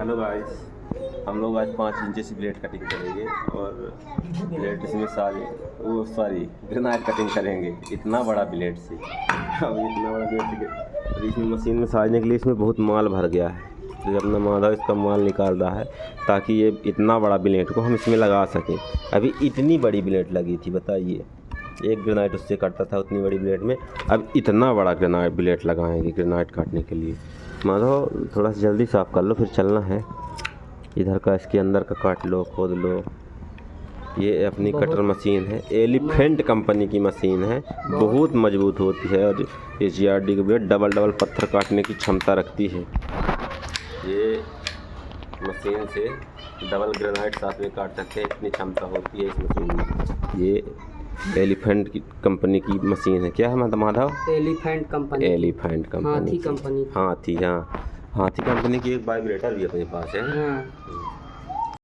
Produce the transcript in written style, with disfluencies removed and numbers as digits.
Hello guys, हम लोग आज 5 इंच से ब्लेड कटिंग करेंगे और ब्लेड इसमें ग्रेनाइट कटिंग करेंगे। इतना बड़ा ब्लेड से अब इतना बड़ा ब्लेड से इसमें मशीन में साजने के लिए इसमें बहुत माल भर गया है। तो अपना माधव इसका माल निकाल रहा है ताकि ये इतना बड़ा ब्लेड को हम इसमें लगा सकें। अभी इतनी बड़ी ब्लेड लगी थी, बताइए, एक ग्रेनाइट उससे कटता था उतनी बड़ी ब्लेड में। अब इतना बड़ा ग्रेनाइट ब्लेड लगाएंगे ग्रेनाइट काटने के लिए। माधव थोड़ा सा जल्दी साफ़ कर लो, फिर चलना है। इधर का इसके अंदर का काट लो, खोद लो। ये अपनी कटर मशीन है, एलिफेंट कंपनी की मशीन है, बहुत मजबूत होती है और ये GRD के ब्लेड डबल पत्थर काटने की क्षमता रखती है। ये मशीन से डबल ग्रेनाइट साथ में काट सकते हैं, इतनी क्षमता होती है इस मशीन में। ये एलिफेंट की कंपनी की मशीन है। क्या है माधव? एलिफेंट कंपनी हाथी कंपनी की एक वाइब्रेटर भी अपने पास है। हाँ।